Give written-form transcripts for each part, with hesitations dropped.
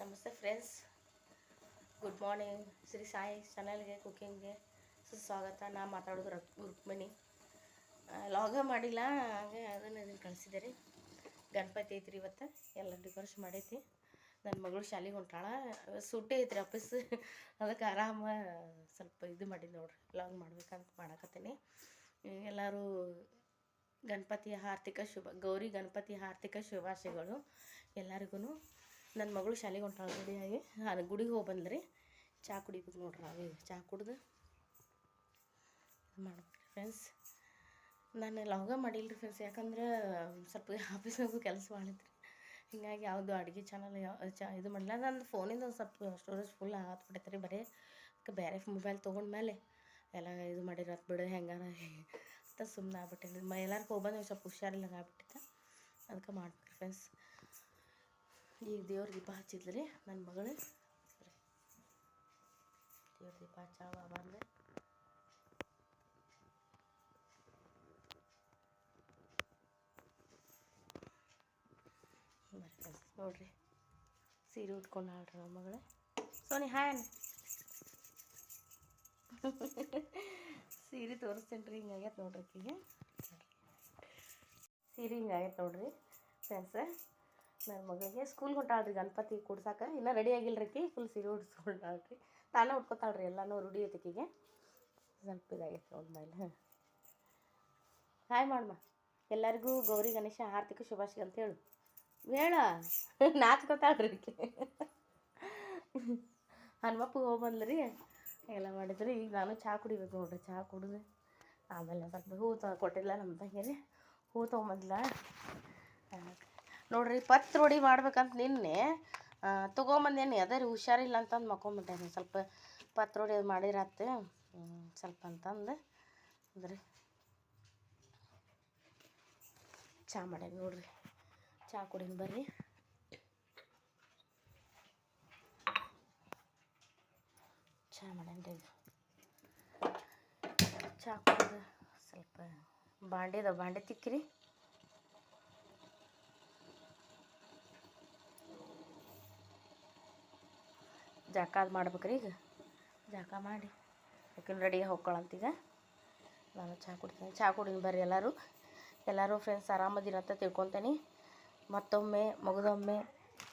ನಮಸ್ತೆ friends, good morning. Shri Sai ಚಾನಲ್ಗೆ ಕುಕ್ಕಿಂಗ್ಗೆ ಸುಸ್ವಾಗತ. ನಾ ಮಾತಾಡೋದು ರುಕ್ಮಿಣಿ. ಲಾಗ ಮಾಡಿಲ್ಲ, ಹಾಗೆ ಇದನ್ನು ಕಳಿಸಿದೆ ರೀ. ಗಣಪತಿ ಐತ್ರಿ ಇವತ್ತು, ಎಲ್ಲ ಡೆಕೋರೇಷನ್ ಮಾಡೈತಿ. ನನ್ನ ಮಗಳು ಶಾಲೆಗೆ ಹೊಂಟಾಳ, ಸೂಟಿ ಐತ್ರಿ ಆಫೀಸ್. ಅದಕ್ಕೆ ಆರಾಮ ಸ್ವಲ್ಪ ಇದು ಮಾಡಿ ನೋಡ್ರಿ, ಲಾಗ್ ಮಾಡ್ಬೇಕಂತ ಮಾಡಕತ್ತೀನಿ. ಎಲ್ಲರೂ ಗಣಪತಿ ಗೌರಿ ಗಣಪತಿ ಆರ್ಥಿಕ ಶುಭಾಶಯಗಳು ಎಲ್ಲರಿಗೂ. ನನ್ನ ಮಗಳು ಶಾಲೆಗೆ ಹೊಂಟಾಳ ರೆಡಿಯಾಗಿ. ನಾನು ಗುಡಿಗೆ ಹೋಗಿ ಬಂದ್ರಿ, ಚಹಾ ಕುಡಿಬೇಕು ನೋಡ್ರಿ. ನಾವೀಗ ಚಹಾ ಕುಡ್ದು ಮಾಡ್ಬೇಕು ಫ್ರೆಂಡ್ಸ್. ನಾನು ಲಾಗ ಮಾಡಿಲ್ರಿ ಫ್ರೆಂಡ್ಸ್, ಯಾಕಂದ್ರೆ ಸ್ವಲ್ಪ ಆಫೀಸ್ನಾಗೂ ಕೆಲಸ ಮಾಡಿದ್ರಿ. ಹೀಗಾಗಿ ಯಾವುದು ಅಡುಗೆ ಚಾನಲ್ ಇದು ಮಾಡಿಲ್ಲ. ನನ್ನ ಫೋನಿಂದ ಒಂದು ಸ್ವಲ್ಪ ಸ್ಟೋರೇಜ್ ಫುಲ್ ಆಗ್ಬಿಟ್ಟೈತೆ ರೀ. ಬರೀ ಬೇರೆ ಮೊಬೈಲ್ ತೊಗೊಂಡ್ಮೇಲೆ ಎಲ್ಲ ಇದು ಮಾಡಿರೋದು ಬಿಡು ಹೆಂಗಾರ ಅಂತ ಸುಮ್ಮನೆ ಆಗ್ಬಿಟ್ಟೆ. ಎಲ್ಲರಿಗೂ ಹೋಗ್ಬಂದು ಸ್ವಲ್ಪ ಹುಷಾರಿಲ್ಲ ಆಗ್ಬಿಟ್ಟಿತ್ತು, ಅದಕ್ಕೆ ಮಾಡ್ಬೇಕು ಫ್ರೆಂಡ್ಸ್. ಈಗ ದೇವ್ರ ದೀಪ ಹಚ್ಚಿದ್ರಿ ನನ್ನ ಮಗಳು. ದೇವ್ರ ದೀಪ ಹಚ್ಚಾವ ಬಂದೆ. ನೋಡ್ರಿ, ಸೀರೆ ಉಟ್ಕೊಂಡು ಆಡ್ರಿ ನಮ್ಮ ಮಗಳು ಸೋನಿ. ಹಾಯ್ ಸೀರೆ ತೋರಿಸ್ತೇನೆ ರೀ. ಹಿಂಗಾಗೈತೆ ನೋಡ್ರಿ, ಆಕಿಗೆ ಸೀರೆ ಹಿಂಗಾಗೈತೆ ನೋಡ್ರಿ ಫ್ರೆಂಡ್ಸ. ನನ್ನ ಮಗಳಿಗೆ ಸ್ಕೂಲ್ಗೆ ಹೊಂಟಾಳ್ರಿ ಗಣಪತಿ ಕೂಡ್ಸಾಕ. ಇನ್ನೂ ರೆಡಿ ಆಗಿಲ್ರಿ, ಫುಲ್ ಸೀರೆ ಉಡ್ಸ್ಕೊಂಡಾಳ್ರಿ. ತಾನೇ ಉಟ್ಕೊತಾಳ್ರಿ, ಎಲ್ಲನೂ ರೂಢಿ ಐತಿಕಿಗೆ. ಸ್ವಲ್ಪ ಇದಾಗೈತೆ ನೋಡಿ ಮೇಲೆ. ಹಾಯ್ ಮಾಡಮ್ಮ ಎಲ್ಲರಿಗೂ. ಗೌರಿ ಗಣೇಶ ಆರ್ಥಿಕ ಶುಭಾಶಯ ಅಂತ ಹೇಳು. ಬೇಡ ನಾಚ್ಕೊತಾಳ್ರಿ. ಹನುಮಪ್ಪಗೆ ಹೋಗಿ ಬಂದ್ರಿ, ಎಲ್ಲ ಮಾಡಿದ್ರಿ. ಈಗ ನಾನು ಚಹಾ ಕುಡಿಬೇಕು ನೋಡ್ರಿ. ಚಹಾ ಕುಡಿದು ಆಮೇಲೆ ಸ್ವಲ್ಪ ಹೂ ಕೊಟ್ಟಿಲ್ಲ ನಮ್ಮ ತಂಗಿರಿ, ಹೂ ತೊಗೊಂಬಂದಿಲ್ಲ ನೋಡ್ರಿ. ಪತ್ರೊಡಿ ಮಾಡ್ಬೇಕಂತ ನಿನ್ನೆ ತೊಗೊಂಬಂದೇನಿ. ಅದೇ ರೀ ಹುಷಾರಿಲ್ಲ ಅಂತಂದು ಮಕ್ಕೊಂಬಿಟ್ಟೇನಿ. ಸ್ವಲ್ಪ ಪತ್ರೊಡಿ ಮಾಡಿರತ್ತೆ ಸ್ವಲ್ಪ ಅಂತಂದು ಅಂದ್ರೆ ಚಹಾ ಮಾಡೇನಿ ನೋಡ್ರಿ. ಚಹಾ ಕುಡಿನ ಬರ್ರಿ. ಚಹಾ ಮಾಡೇನಿ ರೀ. ಚಹಾ ಕುಡಿದು ಸ್ವಲ್ಪ ಬಾಂಡೆ ತಿಕ್ಕಿರಿ. ಜಾಕ ಅದು ಮಾಡ್ಬೇಕ್ರಿ. ಈಗ ಜಾಕ ಮಾಡಿ ಯಾಕಂದ್ರೆ ರೆಡಿಗೆ ಹೋಗ್ಕೊಳ್ಳಂತೀಗ. ನಾನು ಚಹಾ ಕುಡಿತೀನಿ. ಚಹಾ ಕುಡಿನ ಬರ್ರಿ ಎಲ್ಲರೂ ಫ್ರೆಂಡ್ಸ್. ಆರಾಮದಿನ ಅಂತ ತಿಳ್ಕೊತೀನಿ. ಮತ್ತೊಮ್ಮೆ ಮಗದೊಮ್ಮೆ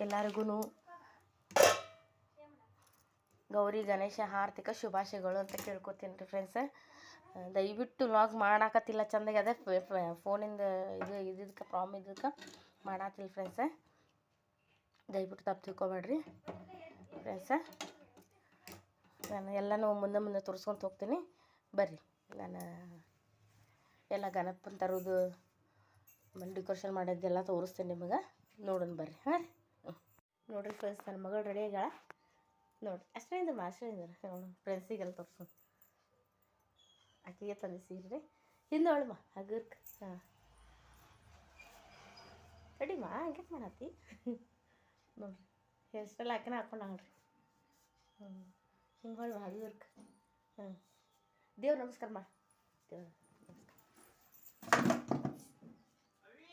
ಎಲ್ಲರಿಗೂ ಗೌರಿ ಗಣೇಶ ಆರ್ಥಿಕ ಶುಭಾಶಯಗಳು ಅಂತ ಕೇಳ್ಕೊತೀನಿ ರೀ ಫ್ರೆಂಡ್ಸ. ದಯವಿಟ್ಟು ಲಾಗ್ ಮಾಡಾಕತ್ತಿಲ್ಲ ಚೆಂದಾಗಿ. ಅದೇ ಫೋನಿಂದ ಇದಕ್ಕೆ ಪ್ರಾಬ್ಲಮ್ ಇದಕ್ಕೆ ಮಾಡಾತಿಲ್ಲ ಫ್ರೆಂಡ್ಸ. ದಯವಿಟ್ಟು ತಪ್ಪು ತಿಳ್ಕೊಬೇಡ್ರಿ ಫ್ರೆಂಡ್ಸ. ನಾನು ಎಲ್ಲನೂ ಮುಂದೆ ತೋರಿಸ್ಕೊಂತ ಹೋಗ್ತೀನಿ ಬರ್ರಿ. ನಾನು ಎಲ್ಲ ಗಣಪನ ತರೋದು ಡೆಕೋರೇಷನ್ ಮಾಡಿದ್ದೆಲ್ಲ ತೋರಿಸ್ತೀನಿ ನಿಮಗೆ, ನೋಡೋಣ ಬರ್ರಿ. ಹಾಂ ರೀ. ನೋಡಿರಿ ಫ್ರೆಂಡ್ಸ್, ನನ್ನ ಮಗಳು ರೆಡಿ ಆಗ್ಯಾಳ ನೋಡಿರಿ. ಅಷ್ಟೇಂದು ಫ್ರೆಂಡ್ಸಿಗೆಲ್ಲ ತೋರಿಸೋಣ. ಆಕೆಗೆ ತಂದು ಸೀರೆ ಹಿಂದೆ ಒಳಮ್ಮ ಹಗರ್ಕ. ಹಾಂ ರೆಡಿಮಾ, ಹಂಗೆ ಮಾಡತ್ತಿ ನೋಡಿರಿ. ಹೇರ್ ಸ್ಟೈಲ್ ಹಾಕಿನ ಹಾಕೊಂಡು ನೋಡ್ರಿ. ಹಿಂಗೆ ಹೊಳ್ವ ಹಗರ್ಕ. ದೇವ್ರ ನಮಸ್ಕಾರ ಮಾಡಿ. ದೇವ್ರ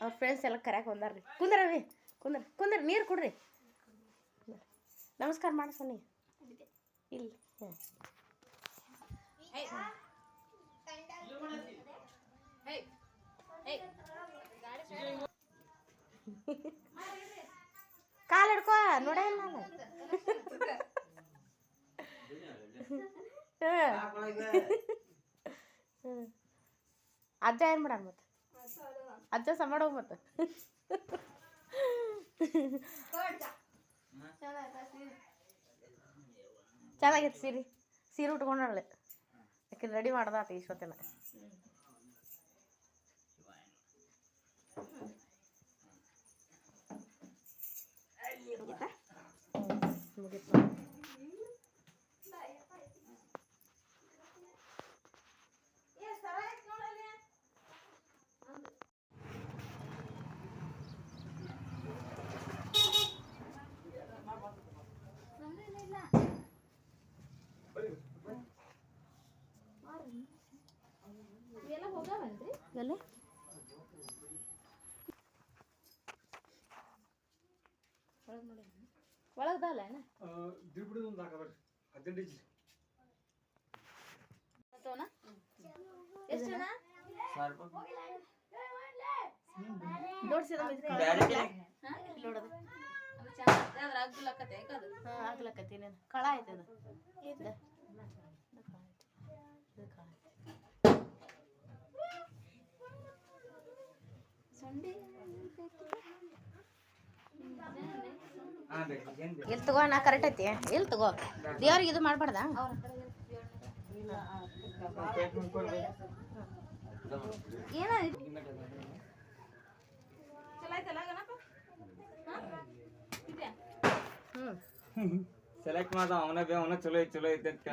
ಅವ್ರ ಫ್ರೆಂಡ್ಸ್ ಎಲ್ಲ ಕರ್ಯಾಕೆ ಬಂದಾರ್ರಿ. ಕುಂದ್ರವಿ, ಕುಂದ್ರ ನೀರು ಕೊಡ್ರಿ. ನಮಸ್ಕಾರ ಮಾಡಿ ಸೊನ್ನಿ. ಇಲ್ಲ ಕಾಲು ಹಿಡ್ಕೋ ನೋಡೇ ಇಲ್ಲ ನಾನು. ಅಜ್ಜ ಏನು ಮಾಡ ಮತ್ತೆ? ಅಜ್ಜ ಸಮಾಡೋಗಿ ಮತ್ತೆ. ಚೆನ್ನಾಗಿತ್ತು ಸೀರೆ ಉಟ್ಕೊಂಡಳೆ. ಯಾಕೆ ರೆಡಿ ಮಾಡ್ದಾತ ಇಷ್ಟೊತ್ತಿನ. ಮುಗಿತು. ಎಲ್ಲಿ ಒಳಗೆ ನೋಡಿ, ಒಳಗೆ ಒಳಗದಲ್ಲ ದಿಬ್ಬಿಡು ಒಂದು ಹಾಕಬರ್ರಿ 18 ಇಂಚ್ ಎಷ್ಟಣ್ಣ ಆಗ್ಲಕತ್ತಿ ಕಳ ಐತೆ ಅದು ಎಲ್ಲಿ ತಗೋ ನಾ ಕರೆಕ್ಟ್ ಐತಿ ಎಲ್ಲಿ ತಗೋ ದೇವ್ರಿಗೆ ಇದು ಮಾಡ್ಬಾರ್ದ ಸೆಲೆಕ್ಟ್ ಮಾಡ್ದ ಅವನ ಚಲೋ ಐತಿ ಅಂತ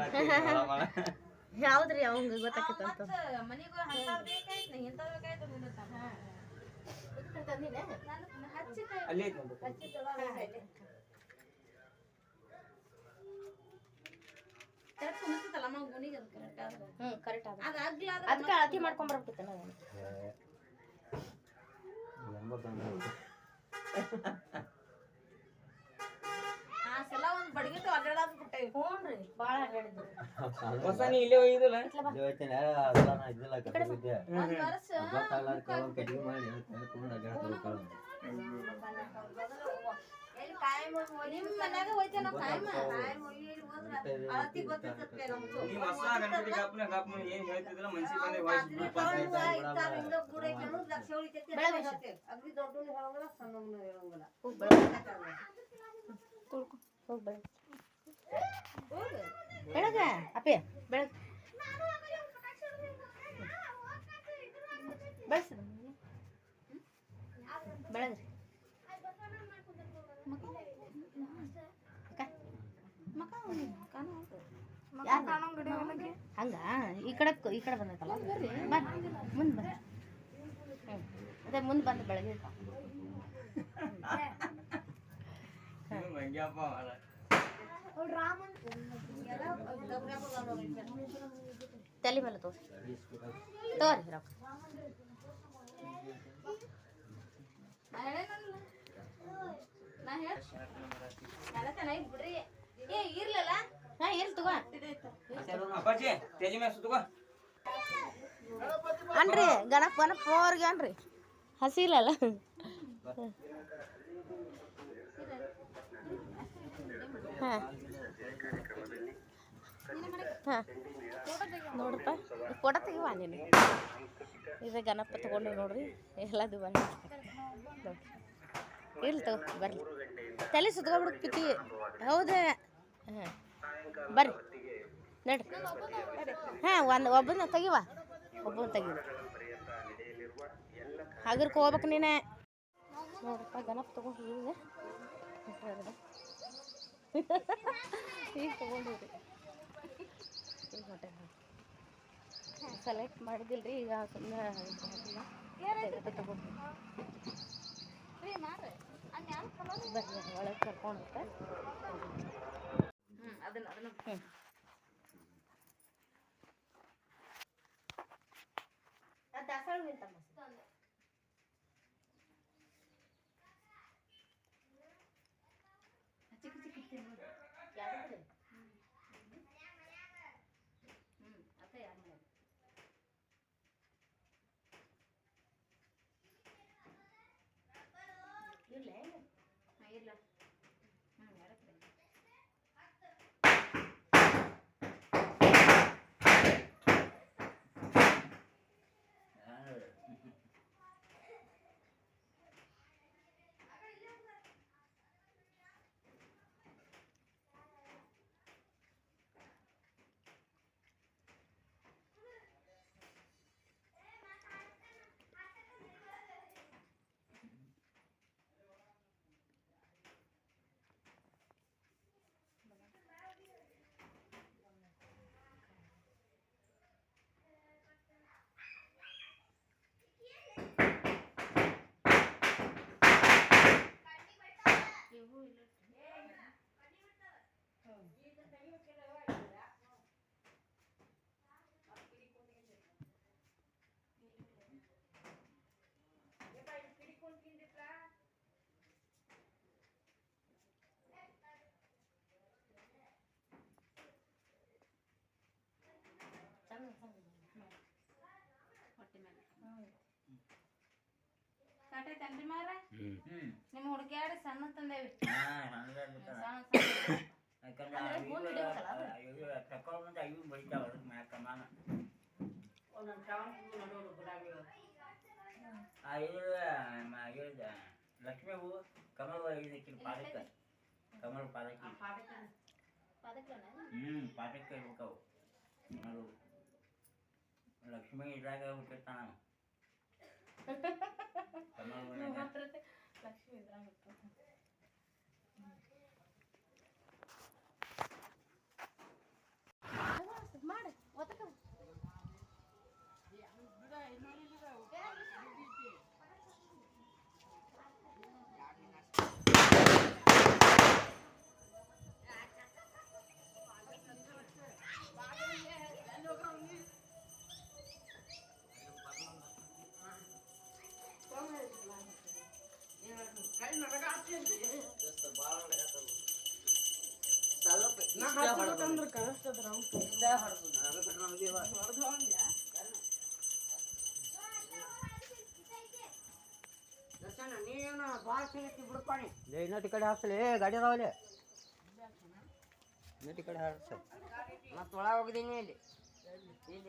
ಯಾವ್ದ್ರಿ ಅವಂಗ ಗೊತ್ತಾಕೈತಂತ ಅಲ್ಲಿ ಕರೆಕ್ಟ್ ಅದಕ್ಕೆ ಅಳತಿ ಮಾಡ್ಕೊಂಬರ್ಬಿಟ್ಟಿತ್ತ ಹೊಸ ನೀ ಇಲ್ಲೇ ಒಯ್ದಿಲ್ಲ ನಿಮ್ ಮನ್ಯಾಗ ಹೋಯ್ತೇನೋ ಕಾಯಮ ನೀವು ಹೊಸ ಗಣಪತಿ ಗಾಪನ ಏನ್ ಹೇಳ್ತಿದ್ರ ಮನ್ಸಿ ಬಂದೆ ಬೆಳಗ ಅಪ್ಪೆ ಬೆಳಗ್ ಬೆಳಸ ಬೆಳಗ್ರಿ ಹಂಗ ಈ ಕಡೆ ಬಂದೈತಲ್ಲ ಮುಂದೆ ಬಂದ ಅದೇ ಮುಂದೆ ಬಂದು ಬೆಳಗ್ಗೆ ತಲೆ ಮೇಲೆ ತೋರಿ ರೊಕ್ಕ ಅನ್ರಿ ಗಣಪನ ಪೋರ್ಗೆ ಅನ್ರಿ ಹಸಿ ಇಲ್ಲಲ್ಲ ಹಾಂ ಹಾಂ ನೋಡ್ರಪ್ಪ ಫೋಟೋ ತೆಗಿವ ನೀನು ಇದು ಗಣಪ ತಗೊಂಡು ನೋಡ್ರಿ ಎಲ್ಲದು ಬನ್ನಿ ಇರ್ಲಿ ತಗೋ ಬರ್ರಿ ತಲೆ ಸುತ್ಕೊಬಿಡ್ತಿ ಹೌದಾ ಹಾಂ ಬರ್ರಿ ನಡ್ರಿ ಹಾಂ ಒಬ್ಬನ ತೆಗಿವ ಒಬ್ಬನ ತೆಗಿವ ಹಗರ್ಕ ಹೋಗ್ಬೇಕು ನೀನೆ ನೋಡಪ್ಪ ಗಣಪ ತಗೊಂಡು ಈಗ ತಗೊಂಡಿವ್ರಿ ಈಗ ಹೊಟ್ಟೆ ಸೆಲೆಕ್ಟ್ ಮಾಡಿದಿಲ್ರಿ ಈಗ ಸುಮ್ಮನೆ ತಗೊಂಡು ಬರ್ರಿ ಒಳಗೆ ಕರ್ಕೊಂಡು ದಾಸವಾಳ ನಿಂತಮ್ಮ ಕಟ್ಟೈತೇನ್ರಿ ಮಾರ ಹ್ಮ್ ನಿಮ್ಮ ಹುಡುಗಿಯಾಡಿ ಸಣ್ಣ ತಂದೇವಿ ಹಾ ಹಂಗೆ ಬಿಡ್ತಾರ ಸಣ್ಣ ಯಾಕಂದ್ರೆ ಅಂದ್ರೆ ಫೋನ್ ಹಿಡಿಬೇಕಲ್ಲ ಅದು? ಇವು ತಕೊಂಡ್ಬಂದು ಅಯ್ಯೂ ಬಡಿತಾವ ಅದಕ್ಕೆ ಮ್ಯಾಕ ಮಾನ ಇದು ಲಕ್ಷ್ಮೀ ಹೂವು ಕಮಲ ಇದಕ್ಕೆ ಪಾದಕ್ಕೆ ಕಮಲ ಪಾದಕ್ಕೆ ಪಾದಕ್ಕೆ ಇರ್ಬೇಕವು ಅದು ಲಕ್ಷ್ಮೀ ಇದ್ರಾಗ ಹುಟ್ಟಿರ್ತಾನ ಕಮಲ ಲಕ್ಷ್ಮಿ ಇದ್ರಾಗ ಇರ್ತದೆ. ಮಾಡಿ ಒತ್ತಕ ಇನ್ನೊಟ್ಟು ಕಡೆ ಹಾಕ್ಸಲಿ ಗಾಡಿ ಅದಾವಲ್ಲಿ ಇನ್ನೊಟ್ಟು ಕಡೆ ಹಾಕ್ಸ ಮತ್ತೆ ಒಳಗೆ ಹೋಗಿದ್ದೀನಿ ಇಲ್ಲಿ ಇಲ್ಲಿ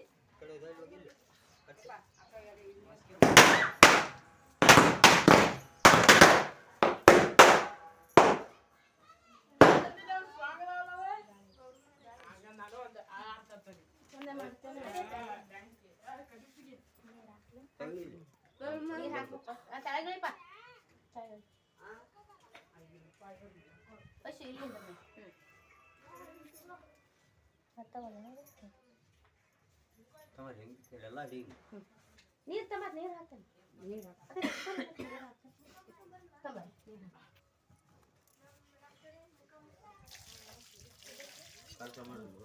ನೀರು ಹಾಕ್ಬೇಕು ತೆಳಗಿಳಿಪ ಫಸ್ಟ್ ಇಲ್ಲಿಂದ ಎಲ್ಲ ಅಡಿಗೆ ನೀರು ತಮ್ಮ ನೀರು ಹಾಕ್ತಾನೆ ನೀರು ತಮ್ಮ ಕೆಲಸ ಮಾಡೋದು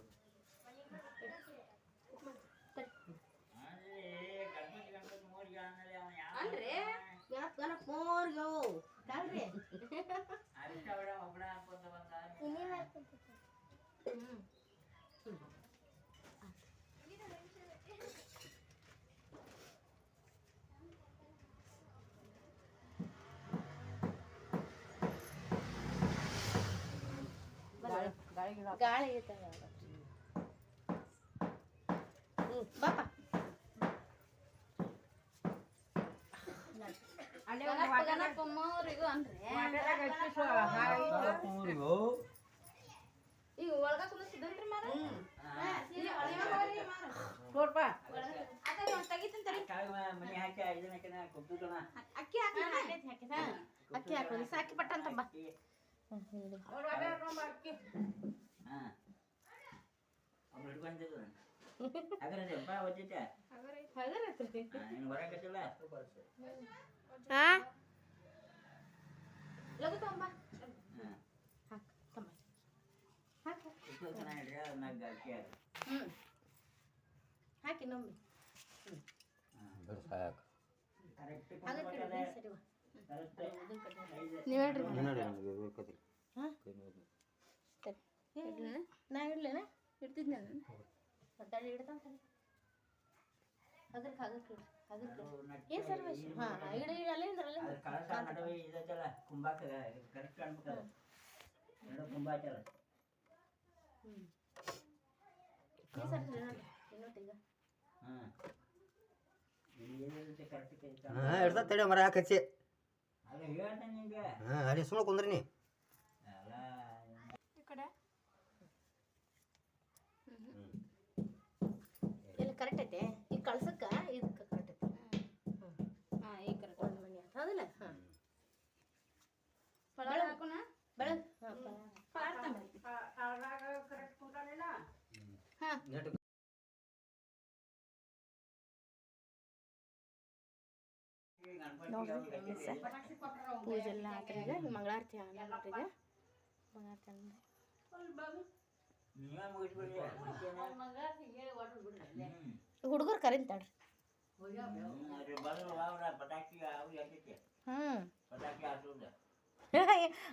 ಅಲ್ರಿ ಗಣಕ್ ಮೋರ್ಯೋ ಕಲ್ರಿ ಗಾಳಿ ಐತಲ್ಲ ಬಾಪ ಗಣಪ ಮೋರಿಗೂ ಅನ್ರಿ ಈಗ ಒಳಗ ಕುಲಿಸಿದನ್ರಿ ಮಾರ ಮನೆ ಹಾಕಿ ಇದನ್ನ ಕೊಬ್ಬುದನ ಅಕ್ಕಿ ಹಾಕಿ ಅಕ್ಕಿ ಹಾಕೋದು ಸಾಕಿ ಪಟ್ಟಂತಮ್ಮ ಹಾ ಅವ್ರು ಹಿಡ್ಕೊಂಡಿದ್ದು ಹಾಗಾದ್ರೆ ಅಪ್ಪ ಓದಿದ್ದೆ ನೀನು ಹೊರಗಟ್ಟಿಲ್ಲ ಲಘು ತಮ್ಮ ಹಾಂ ಹಾಕ್ ತಮ್ಮ ಹಾಕಿ ಚೆನ್ನಾಗಿಡ್ರಿ ಅದನ್ನ ಅಕ್ಕಿ ಹಾಕಿ ಹಾಕಿ ನಮ್ಮಿ ಬಿಡು ಸಾಕು ಕರೆಕ್ಟ್ ಅದಕ್ಕೆ ಸರಿವಾ ಕರೆಕ್ಟ್ ನೀವು ಹೇಳ್ರಿ ನೋಡಿ ನನಗೆ ಬೇಕತಿ ನಾ ಇಡ್ಲೇನ ಇಡ್ತಿದ್ನ ಒದ್ದಾಡಿ ಇಡ್ತಾನೆ ಅದಕ್ಕೆ ಏನು ಸರ್ವೇಶ್ ಹಾಂ ಇಡಿ ಅಲ್ಲಿಂದ ಅದು ಕಳಸ ನಡುವೆ ಇದೈತಲ್ಲ ಕುಂಬಾಕ ಕರೆಕ್ಟ್ ಕಾಣ್ಬೇಕಲ್ಲ ಎರಡು ಕುಂಬ ಐತಲ್ಲ ಈ ಸರ್ತಿ ಇನ್ನೊಟ್ಟಿಗ ಹಾಂ ಇಲ್ಲಿ ಕರೆಕ್ಟ್ ಹಾಂ ಹಿಡ್ದ ತಡೆ ಮರ ಹಾಕಚ್ಚಿ ಅದು ಹೇಳ್ತೇನೆ ನಿಂಗೆ ಹಾಂ ಅಲ್ಲಿ ಸುಮ್ಮನೆ ಕುಂದ್ರಿ ನೀ ಅಲ್ಲ ಈ ಕಡೆ ಇಲ್ಲಿ ಕರೆಕ್ಟ್ ಐತೆ ಈಗ ಕಳ್ಸಕ್ಕ ಇದಕ್ಕೆ ಕರೆಕ್ಟ್ ಐತೆ ಹಾಂ ಈ ಕಡೆ ಒಂದು ಮನೆ ಆಯ್ತು ಹೌದಿಲ್ಲ ಹಾಂ ಪಲಾವ್ ಹಾಕೋಣ ಬೆಳಗ್ಗೆ ಹಾಂ ಪೂಜೆ ಎಲ್ಲ ಆತ್ರಿ ಈಗ ಮಂಗಳಾರತಿ ಆನಲ್ರಿ ಈಗ ಮಂಗಳಾರತಿ ನೀವೇ ಮುಗಿಸ್ಬಿಡಿ ಹುಡುಗರು ಕರಿಂತಾಳ್ರಿ ಅದು ಬರಲು ಅವ್ರ ಪಟಾಕಿ ಅವು ಯಾಕೈತೆ ಹ್ಞೂ ಪಟಾಕಿ ಹಾಕೋದು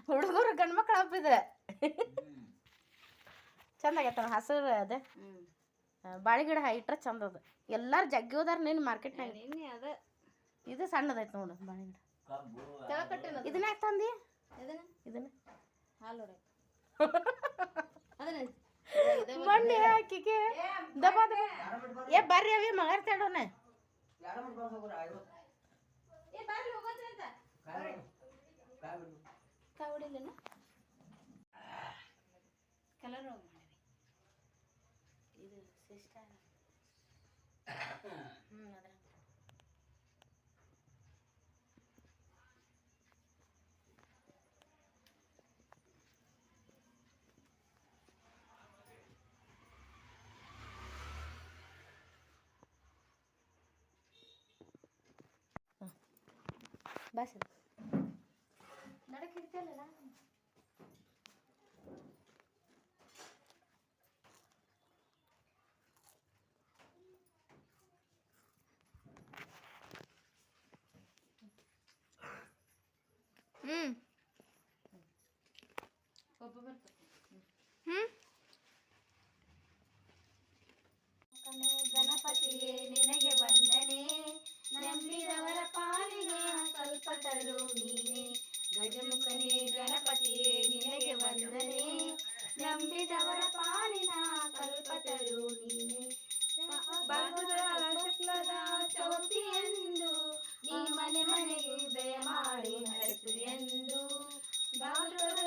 ಹುಡುಗರು ಗಂಡು ಮಕ್ಳು ಹಬ್ಬಿದ್ರೆ ಚಂದ ಆಗೈತಲ್ಲ ಹಸಿರು ಅದೇ ಬಾಳೆ ಗಿಡ ಇಟ್ರೆ ಚಂದ ಅದ ಎಲ್ಲಾರು ಜಗ್ಗಿ ಹೋದಾರ ನೀನು ಮಾರ್ಕೆಟ್ನಾಗ ನಿನ್ನೆ ಅದ ಇದು ಸಣ್ಣದೈತೆ ನೋಡು ಬಾಳೆ ಗಿಡ ಕಬ್ಬು ತೆಳ ಕಟ್ಟೇನ ಇದನ್ನ ಯಾಕೆ ತಂದಿ ಇದನ್ನ ಇದನ್ನ ಹಾಲು ಹೊಡ್ಯಾಕ ಅದನ್ನ ಮಂಡಿ ಹಾಕಿಗೆ ದಬ ದಬ ಏ ಬರ್ರಿ ಅವಿ ಮಗರ್ ತಡೋಣ ಎರಡು ಮಾಡ್ಕೊಂಡು ಹೋಗ್ರ ಏ ಬರ್ರಿ ಹೋಗೋದ್ರಿ ಅಂತ ಕಾವಡಿಲ್ಲನ ಕಲರ್ ಮಾಡಿವಿ ಇದು ಸಿಸ್ಟರ್ ಅದ್ರ ಬಸ್ ನಡಕ್ಕೆ ಹಿಡ್ತಲ್ಲ ಒಬ್ಬ ಬರ್ತಾರೆ ಗಣಪತಿಯೇ ನಿನಗೆ ವಂದನೆ ನಂಬಿದವರ ಪಾಲಿನ ಕಲ್ಪತರು ನೀನೆ ಗಜಮುಖನೇ ಗಣಪತಿಯೇ ನಿನಗೆ ವಂದನೆ ನಂಬಿದವರ ಪಾಲಿನ ಕಲ್ಪತರು ನೀನೆ ಭಾಗದ ಶುಕ್ಲದ ಚೌತಿಯೆಂದು ನೀ ಮನೆ ಮನೆಗೆ ದಯ ಮಾಡಿ ಹರಸು ಎಂದು ಭಾಗದ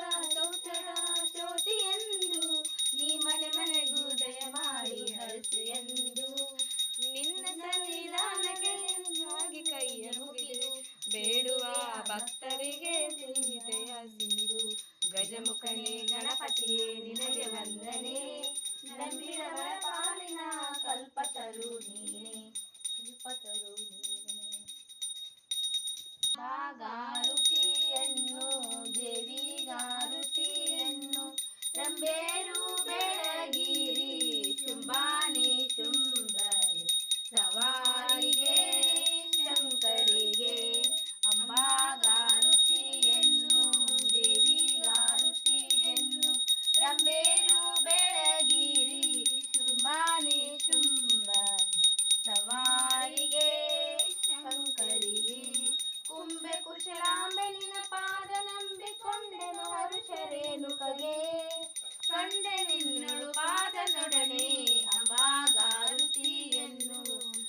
ಚೌತಿಯೆಂದು ನೀ ಮನೆ ಮನೆಗೂ ದಯ ಮಾಡಿ ಹರಸು ಎಂದು ನಿನ್ನ ಸನ್ನಿಧಾನಕ್ಕೆ ಆಗಿ ಕೈಯ ಮುಗಿದು ಬೇಡುವ ಭಕ್ತರಿಗೆ ಸಿಹಿತೆಯ ಸಿಂಧು ಗಜಮುಖನೇ ಗಣಪತಿಯೇ ನಿನಗೆ ವಂದನೆ ನಂಬಿದವರ ಪಾಲಿನ ಕಲ್ಪತರು ನೀನೆ ಕಲ್ಪತರು ನೀನೆ ಗಾರುತಿಯನ್ನು ದೇವಿಗಾರುತಿಯನ್ನು ರಂಬೇರು ಬೆಳಗಿರಿ ಶುಂಭಾನಿ ಶುಂಭರಿ ಸವಾರಿಗೆ ಶಂಕರಿಗೆ ಅಂಬಾಗಾರುತಿಯನ್ನು ದೇವಿಗಾರುತಿಯನ್ನು ರಂಬೇರು ಬೆಳಗಿರಿ ಶುಂಭಾನಿ ಶುಂಭರಿ ಸವಾರಿಗೆ ಶಂಕರಿಗೆ ಕುಂಬೆ ಕುಶಲಾಂಬೆ ನಿನ್ನ ಪಾದ ನಂಬಿಕೊಂಡೆನು ಹರುಷರೇಣುಕಗೆ ಕಂಡೆ ನಿನ್ನಳು ಪಾದನೊಡನೆ ಅಂಬಾಗಾರುತಿಯನ್ನು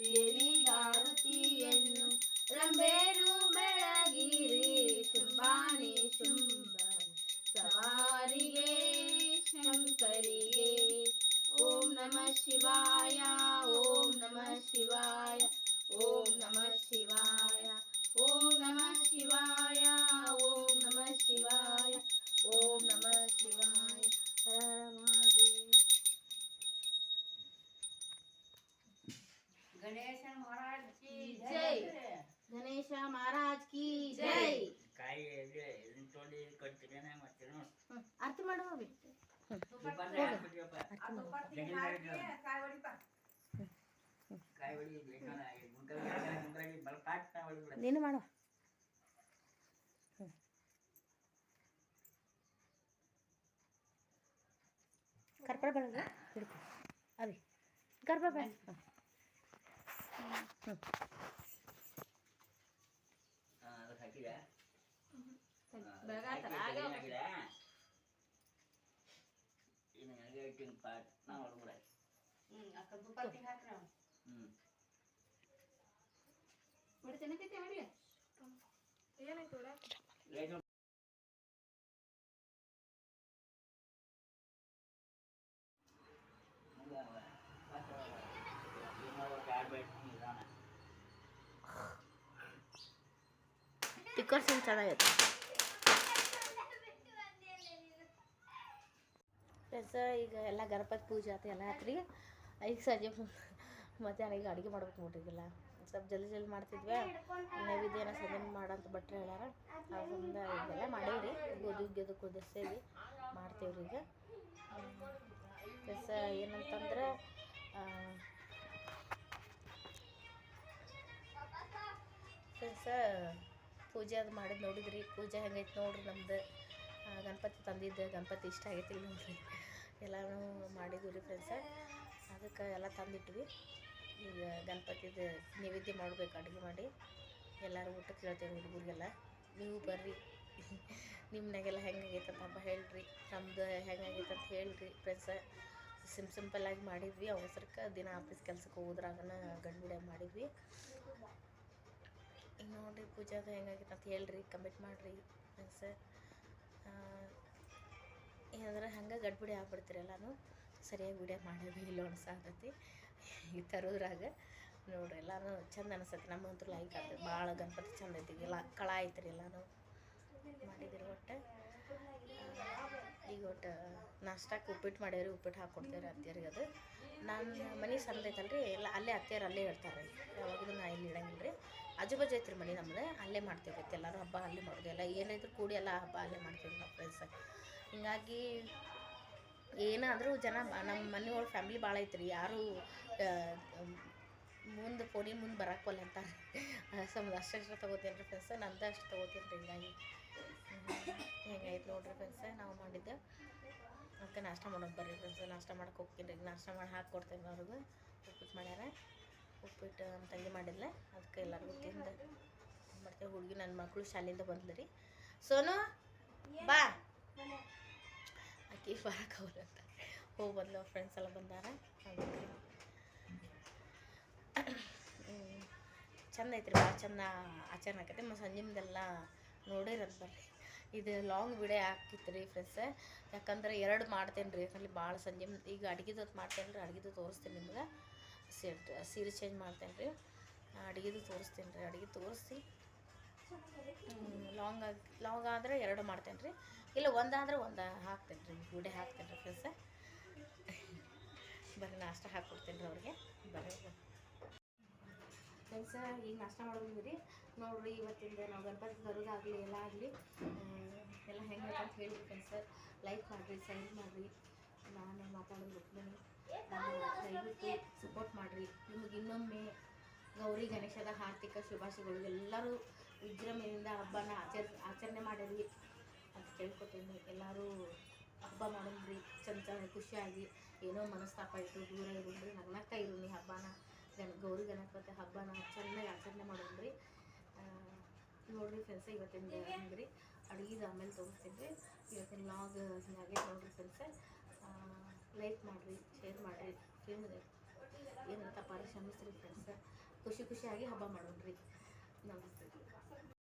ದೇವಿಗಾರುತಿಯನ್ನು ರಂಬೇರು ಬೆಳಗಿರಿ ಶುಂಭಾನಿ ಶುಂಭರಿ ಸವಾರಿಗೆ ಶಂಕರಿಗೆ ಓಂ ನಮಃ ಶಿವಾಯ ಓಂ ನಮಃ ಶಿವಾಯ ಓಂ ನಮಃ ಶಿವಾಯ ಓಂ ನಮಃ ಶಿವಾಯ ಓಂ ನಮಃ ಶಿವಾಯ ಓಂ ನಮಃ ಶಿವಾಯ ಹರ ಮಹಾದೇವ ಗಣೇಶ ಮಹಾರಾಜ್ ಕಿ ಜೈ ಗಣೇಶ ಮಹಾರಾಜ್ ಕಿ ಜೈ ಕಾಯಿ ಇದನ್ನ ತೊಗೊಂಡು ಕೊಡ್ತೀನಿ ಮತ್ತೆ ಅರ್ಥ ಮಾಡುವ ಕಾಯಿ ಹೊಡಿ ಬಲ್ಪಾಟ್ ಹೊಡಿಬಿಡ ನೀನು ಮಾಡುವ ಕರ್ಪೂರ ಬೆಳಗ್ಗೆ ಹಿಡ್ಕೊ ಅವಿ ಕರ್ಪೂರ ಬೆಳ ಅದಕ್ಕೆ ಹಾಕಿದೆ ಇನ್ನು ನನಗೆ ಇಟ್ಟಿನ ಪಾಟ್ ನಾ ಹೊಡ್ಬಿಡ ಬಿಡ್ತೇನೆ ಹೊಡಿ ಏನಾಯ್ತು ರೇಟ್ ಟಿಕ್ಕರ್ ಸಿಂಗ್ ಚೆನ್ನಾಗೈತೆ ಫ್ರೆಂಡ್ಸ ಈಗ ಎಲ್ಲ ಗಣಪತಿ ಪೂಜೆ ಆಯ್ತು ಎಲ್ಲ ಆತ್ರಿ ಈಗ ಸಂಜೆ ಮಧ್ಯಾಹ್ನ ಈಗ ಅಡುಗೆ ಮಾಡ್ಬೇಕು ನೋಡ್ರಿಗೆಲ್ಲ ಸ್ವಲ್ಪ ಜಲ್ದಿ ಮಾಡ್ತಿದ್ವಿ ನೈವೇದ್ಯನ ಸಂಜೆ ಮಾಡಂತ ಭಟ್ರು ಹೇಳ್ಯಾರ ಅದರಿಂದ ಈಗೆಲ್ಲ ಮಾಡೀವ್ರಿ ಗೋಧಿ ಕುದಿಸೇವಿ ಮಾಡ್ತೀವ್ರಿ ಈಗ ಪ್ಲಸ್ ಏನಂತಂದ್ರೆ ಫ್ರೆಂಡ್ಸ ಪೂಜೆ ಅದು ಮಾಡಿದ್ದು ನೋಡಿದ್ರಿ ಪೂಜೆ ಹೆಂಗೈತೆ ನೋಡ್ರಿ ನಮ್ದು ಗಣಪತಿ ತಂದಿದ್ದು ಗಣಪತಿ ಇಷ್ಟ ಆಗೈತಿಲ್ಲ ನೋಡ್ರಿ ಎಲ್ಲನೂ ಮಾಡಿದ್ವಿ ರೀ ಫ್ರೆಂಡ್ಸ ಅದಕ್ಕೆ ಎಲ್ಲ ತಂದಿಟ್ವಿ ಈಗ ಗಣಪತಿದು ನೈವೇದ್ಯ ಮಾಡ್ಬೇಕು ಅಡುಗೆ ಮಾಡಿ ಎಲ್ಲರೂ ಊಟಕ್ಕೆ ಹೇಳ್ತೇವೆ ಹುಡುಗರಿಗೆಲ್ಲ. ನೀವು ಬರ್ರಿ, ನಿಮ್ಮನೆಗೆಲ್ಲ ಹೆಂಗಾಗೈತೆ ಅಂತ ಹಬ್ಬ ಹೇಳ್ರಿ, ನಮ್ದು ಹೆಂಗಾಗೈತೆ ಅಂತ ಹೇಳ್ರಿ ಫ್ರೆಂಡ್ಸ. ಸಿಂಪಲ್ಲಾಗಿ ಮಾಡಿದ್ವಿ. ಅವಸರಕ್ಕೆ ದಿನ ಆಫೀಸ್ ಕೆಲ್ಸಕ್ಕೆ ಹೋದ್ರಾಗನ ಗಂಡುಬಿಡೆ ಮಾಡಿದ್ವಿ. ಈಗ ನೋಡಿರಿ ಪೂಜಾದು ಹೆಂಗಾಗೈತೆ ಅಂತ ಹೇಳ್ರಿ, ಕಮೆಂಟ್ ಮಾಡಿರಿ ಫ್ರೆಂಡ್ಸ. ಏನಂದ್ರೆ ಹಂಗೆ ಗಡ್ಬಿಡಿ ಆಗ್ಬಿಡ್ತೀರಿ ಎಲ್ಲನೂ. ಸರಿಯಾಗಿ ವಿಡಿಯೋ ಮಾಡೋದು ಇಲ್ಲ ಅನ್ಸಾಕತ್ತೈತಿ ಈ ತರೋದ್ರಾಗ. ನೋಡ್ರಿ ಎಲ್ಲನೂ ಚಂದ ಅನಿಸ್ತೈತಿ. ನಮಗಂತೂ ಲೈಕ್ ಆಗ್ತೈತಿ ಭಾಳ. ಗಣಪತಿ ಚಂದ ಐತಿ ಎಲ್ಲ ಕಳ ಐತ್ರಿ ಎಲ್ಲನೂ ಮಾಡಿದಿರಿ. ಒಟ್ಟು ಈಗ ಒಟ್ಟು ನಾಷ್ಟಕ್ಕೆ ಉಪ್ಪಿಟ್ಟು ಮಾಡ್ಯಾರಿ. ಉಪ್ಪಿಟ್ಟು ಹಾಕ್ಕೊಡ್ತೇವ್ರಿ ಅತ್ತಿಯರಿಗೆ. ಅದು ನನ್ನ ಮನೆ ಸಣ್ಣ ಐತಲ್ರಿ, ಎಲ್ಲ ಅಲ್ಲೇ ಅತ್ತಿಯರು ಅಲ್ಲೇ ಹೇಳ್ತಾರೆ ರೀ. ಯಾವಾಗಲೂ ನಾ ಇಲ್ಲಿ ಇಡಂಗಿಲ್ಲ ರೀ. ಆಜು ಬಾಜು ಐತ್ರಿ ಮನೆ ನಮ್ಮದು. ಅಲ್ಲೇ ಮಾಡ್ತೇವೆ ಎಲ್ಲರೂ ಹಬ್ಬ ಅಲ್ಲೇ ಮಾಡೋದು. ಎಲ್ಲ ಏನಿದ್ರು ಕೂಡಿ ಎಲ್ಲ ಹಬ್ಬ ಅಲ್ಲೇ ಮಾಡ್ತೀವಿ ನಾವು ಫ್ರೆಂಡ್ಸ್. ಹಿಂಗಾಗಿ ಏನಾದರೂ ಜನ ನಮ್ಮ ಮನೆಯೊಳಗೆ ಫ್ಯಾಮ್ಲಿ ಭಾಳ ಐತ್ರಿ. ಯಾರೂ ಮುಂದೆ ಫೋನಿನ ಮುಂದೆ ಬರೋಕ್ಕಲ್ಲ ಅಂತಾರೆ. ಅಷ್ಟು ತೊಗೋತೀನಿ ರೀ ಫ್ರೆಂಡ್ಸ. ನಂದು ಅಷ್ಟು ತೊಗೋತೀನಿ ರೀ. ಹಿಂಗಾಗಿ ಹೆಂಗೈತೆ ನೋಡ್ರಿ ಫ್ರೆಂಡ್ಸ ನಾವು ಮಾಡಿದ್ದೆ. ಅದಕ್ಕೆ ನಾಷ್ಟ ಮಾಡೋದು ಬರ್ರಿ ಫ್ರೆಂಡ್ಸ್. ನಾಷ್ಟ ಮಾಡಕ್ಕೆ ಹೋಗ್ತೀನಿ ರೀ. ನಾಷ್ಟ ಮಾಡಿ ಹಾಕ್ಕೊಡ್ತೇನೆ ಅವ್ರಿಗೆ. ಉಪ್ಪಿಟ್ಟು ಮಾಡ್ಯಾರ. ಉಪ್ಪಿಟ್ಟು ನಮ್ಮ ತಂಗಿ ಮಾಡಿದ್ಲೆ. ಅದಕ್ಕೆ ಎಲ್ಲರಿಗೂ ತಿಂದು ಮಾಡ್ತೇವೆ. ಹುಡುಗಿ ನನ್ನ ಮಕ್ಕಳು ಶಾಲೆಯಿಂದ ಬಂದ್ಲು ರೀ. ಸೋನು ಬಾ, ಆಕಿ ಬರಕ್ಕೆ ಅವ್ರಂತ ಹೋಗಿ ಬಂದ್ಲು. ಫ್ರೆಂಡ್ಸ್ ಎಲ್ಲ ಬಂದಾರ. ಚಂದ ಐತ್ರಿ, ಭಾಳ ಚಂದ ಆಚರಣೆ ಆಕೈತಿ. ಮತ್ತು ಸಂಜಿಮ್ದೆಲ್ಲ ನೋಡಿರಂತ ಬರ್ರಿ. ಇದು ಲಾಂಗ್ ವಿಡಿಯೋ ಹಾಕಿತ್ತು ರೀ ಫ್ರೆಂಡ್ಸ್. ಯಾಕಂದ್ರೆ 2 ಮಾಡ್ತೇನೆ ರೀ. ಯಾಕಂದ್ರೆ ಭಾಳ ಸಂಜೆ ಈಗ ಅಡುಗೆದು ಮಾಡ್ತೇನೆ ರೀ. ಅಡುಗೆದು ತೋರಿಸ್ತೀನಿ ನಿಮ್ಗೆ. ಸೀರೆ ಚೇಂಜ್ ಮಾಡ್ತೇನೆ ರೀ. ಅಡುಗೆದು ತೋರಿಸ್ತೀನಿ ರೀ. ಅಡುಗೆ ತೋರಿಸಿ ಲಾಂಗ್ ಆದರೆ 2 ಮಾಡ್ತೇನೆ ರೀ. ಇಲ್ಲ ಒಂದಾದ್ರೆ ಒಂದು ಹಾಕ್ತೇನೆ ರೀ. ವಿಡಿಯೋ ಹಾಕ್ತೇನೆ ರೀ ಫ್ರೆಂಡ್ಸ. ಬರ್ರಿ ನಾಷ್ಟ ಹಾಕ್ಕೊಡ್ತೇನೆ ರೀ ಅವ್ರಿಗೆ. ಬರ್ರಿ ಫ್ರೆಂಡ್ಸ. ಈಗ ನಾಷ್ಟ ಮಾಡೋದು ರೀ. ನೋಡಿರಿ ಇವತ್ತಿಂದ ನಾವು ಗಣಪತಿ ತರೋದಾಗಲಿ ಎಲ್ಲ ಆಗಲಿ ಎಲ್ಲ ಹೆಂಗೆ ಅಂತ ಹೇಳಿ ಫ್ರೆಂಡ್ಸ. ಲೈಕ್ ಮಾಡಿರಿ, ಶೇರ್ ಮಾಡಿರಿ. ನಾನು ಮಾತಾಡೋದು ರುಕ್ಮಿಣಿ. ದಯವಿಟ್ಟು ಸಪೋರ್ಟ್ ಮಾಡಿರಿ. ನಿಮಗೆ ಇನ್ನೊಮ್ಮೆ ಗೌರಿ ಗಣೇಶದ ಆರ್ಥಿಕ ಶುಭಾಶಯಗಳು. ಎಲ್ಲರೂ ವಿಜೃಂಭಣೆಯಿಂದ ಹಬ್ಬನ ಆಚರಣೆ ಮಾಡಿರಿ ಅಂತ ಕೇಳ್ಕೊತೀನಿ. ಎಲ್ಲರೂ ಹಬ್ಬ ಮಾಡೋಣ್ರಿ ಚಂದ ಖುಷಿಯಾಗಿ. ಏನೋ ಮನಸ್ತಾಪ ಇಟ್ಟು ದೂರ ಇರೋಣ್ರಿ. ನಗ್ನಗ್ತಾ ಇರೋನಿ ಹಬ್ಬನ. ಗೌರಿ ಗಣಪತಿ ಹಬ್ಬನ ಚೆನ್ನಾಗಿ ಆಚರಣೆ ಮಾಡೋಣ್ರಿ. ನೋಡಿರಿ ಫ್ರೆಂಡ್ಸ ಇವತ್ತಿಂದ ಹಂಗೆ ರೀ. ಅಡುಗೆದು ಆಮೇಲೆ ತೋರಿಸ್ತೀನಿ ರೀ. ಇವತ್ತಿನ ಲಾಗ್ ಹಿಂಗಾಗೈತೆ ನೋಡಿರಿ ಫ್ರೆಂಡ್ಸ. ಲೈಕ್ ಮಾಡಿರಿ, ಶೇರ್ ಮಾಡಿರಿ. ಏನಂತ ಕ್ಷಮಿಸ್ರಿ ಫ್ರೆಂಡ್ಸ. ಖುಷಿಯಾಗಿ ಹಬ್ಬ ಮಾಡೋಣ್ರಿ. ನಮಸ್ತೆ.